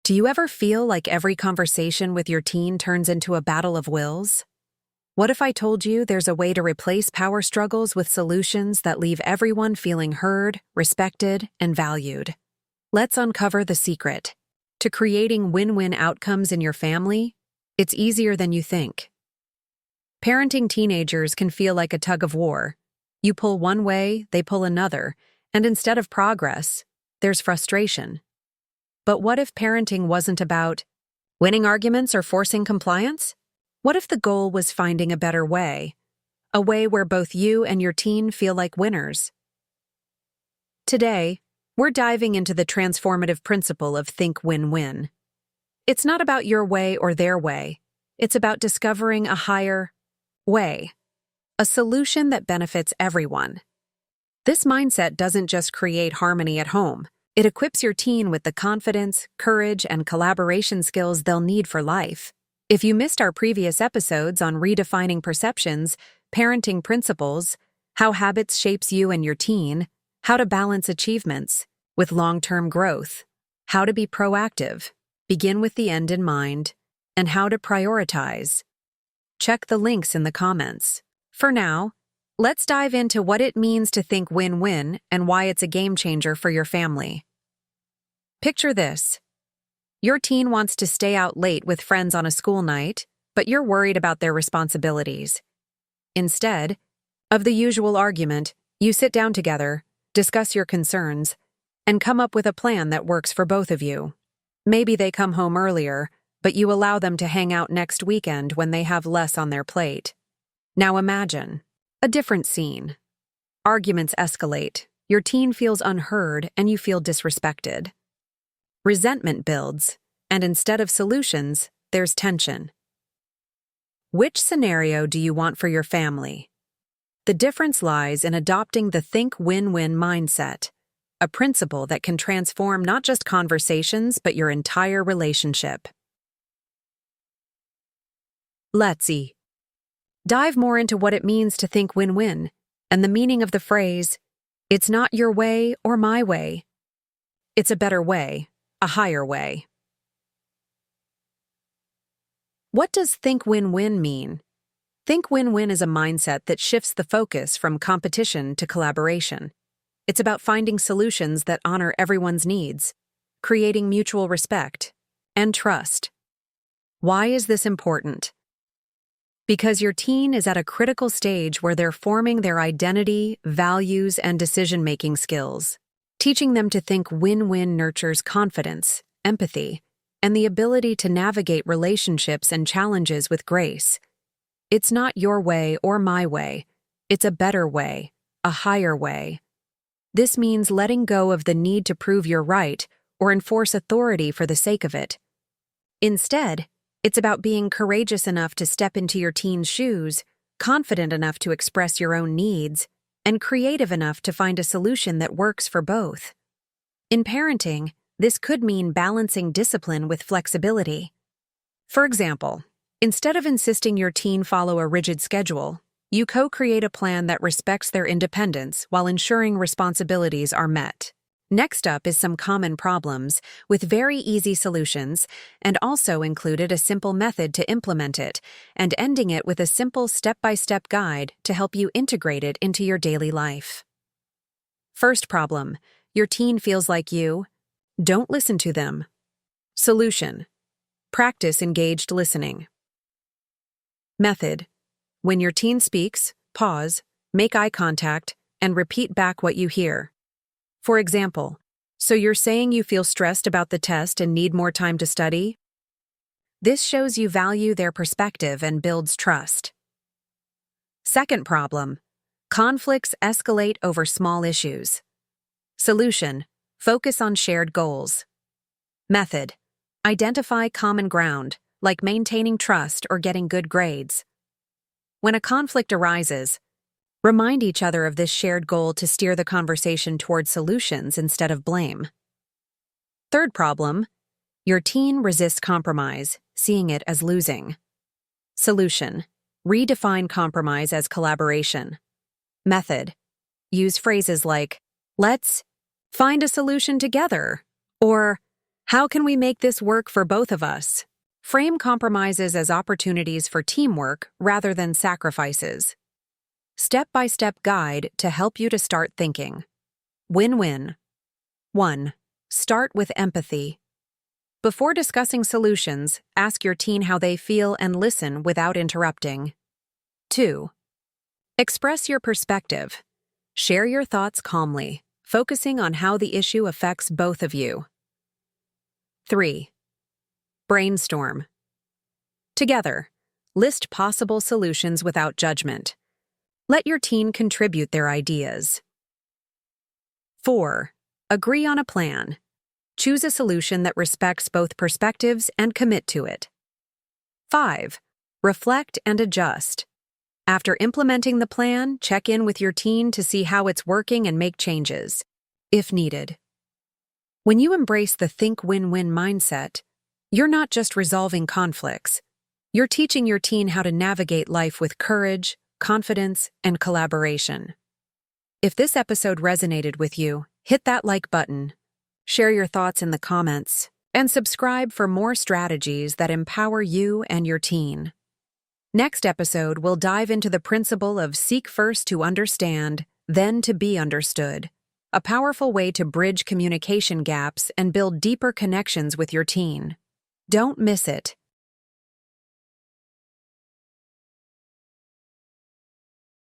Do you ever feel like every conversation with your teen turns into a battle of wills? What if I told you there's a way to replace power struggles with solutions that leave everyone feeling heard, respected, and valued? Let's uncover the secret to creating win-win outcomes in your family. It's easier than you think. Parenting teenagers can feel like a tug of war. You pull one way, they pull another, and instead of progress, there's frustration. But what if parenting wasn't about winning arguments or forcing compliance? What if the goal was finding a better way? A way where both you and your teen feel like winners? Today, we're diving into the transformative principle of think win-win. It's not about your way or their way. It's about discovering a higher way, a solution that benefits everyone. This mindset doesn't just create harmony at home. It equips your teen with the confidence, courage, and collaboration skills they'll need for life. If you missed our previous episodes on redefining perceptions, parenting principles, how habits shapes you and your teen, how to balance achievements with long-term growth, how to be proactive, begin with the end in mind, and how to prioritize, check the links in the comments. For now, let's dive into what it means to think win-win and why it's a game changer for your family. Picture this. Your teen wants to stay out late with friends on a school night, but you're worried about their responsibilities. Instead of the usual argument, you sit down together, discuss your concerns, and come up with a plan that works for both of you. Maybe they come home earlier, but you allow them to hang out next weekend when they have less on their plate. Now imagine a different scene. Arguments escalate, your teen feels unheard, and you feel disrespected. Resentment builds, and instead of solutions, there's tension. Which scenario do you want for your family? The difference lies in adopting the think win-win mindset, a principle that can transform not just conversations but your entire relationship. Let's dive more into what it means to think win-win and the meaning of the phrase, "It's not your way or my way. It's a better way, a higher way." What does think win-win mean? Think win-win is a mindset that shifts the focus from competition to collaboration. It's about finding solutions that honor everyone's needs, creating mutual respect and trust. Why is this important? Because your teen is at a critical stage where they're forming their identity, values, and decision-making skills. Teaching them to think win-win nurtures confidence, empathy, and the ability to navigate relationships and challenges with grace. It's not your way or my way. It's a better way, a higher way. This means letting go of the need to prove you're right or enforce authority for the sake of it. Instead, it's about being courageous enough to step into your teen's shoes, confident enough to express your own needs, and creative enough to find a solution that works for both. In parenting, this could mean balancing discipline with flexibility. For example, instead of insisting your teen follow a rigid schedule, you co-create a plan that respects their independence while ensuring responsibilities are met. Next up is some common problems with very easy solutions, and also included a simple method to implement it, and ending it with a simple step-by-step guide to help you integrate it into your daily life. First problem, your teen feels like you don't listen to them. Solution, practice engaged listening. Method, when your teen speaks, pause, make eye contact, and repeat back what you hear. For example, so you're saying you feel stressed about the test and need more time to study? This shows you value their perspective and builds trust. Second problem, conflicts escalate over small issues. Solution, focus on shared goals. Method, identify common ground, like maintaining trust or getting good grades. When a conflict arises, remind each other of this shared goal to steer the conversation toward solutions instead of blame. Third problem, your teen resists compromise, seeing it as losing. Solution, redefine compromise as collaboration. Method, use phrases like, "Let's find a solution together," or How can we make this work for both of us? Frame compromises as opportunities for teamwork rather than sacrifices. Step-by-step guide to help you to start thinking. Win-win. 1. Start with empathy. Before discussing solutions, ask your teen how they feel and listen without interrupting. 2. Express your perspective. Share your thoughts calmly, focusing on how the issue affects both of you. 3. Brainstorm. Together, list possible solutions without judgment. Let your teen contribute their ideas. 4. Agree on a plan. Choose a solution that respects both perspectives and commit to it. 5. Reflect and adjust. After implementing the plan, check in with your teen to see how it's working and make changes, if needed. When you embrace the think win-win mindset, you're not just resolving conflicts. You're teaching your teen how to navigate life with courage, confidence, and collaboration. If this episode resonated with you, hit that like button, share your thoughts in the comments, and subscribe for more strategies that empower you and your teen. Next episode, we'll dive into the principle of seek first to understand, then to be understood, a powerful way to bridge communication gaps and build deeper connections with your teen. Don't miss it.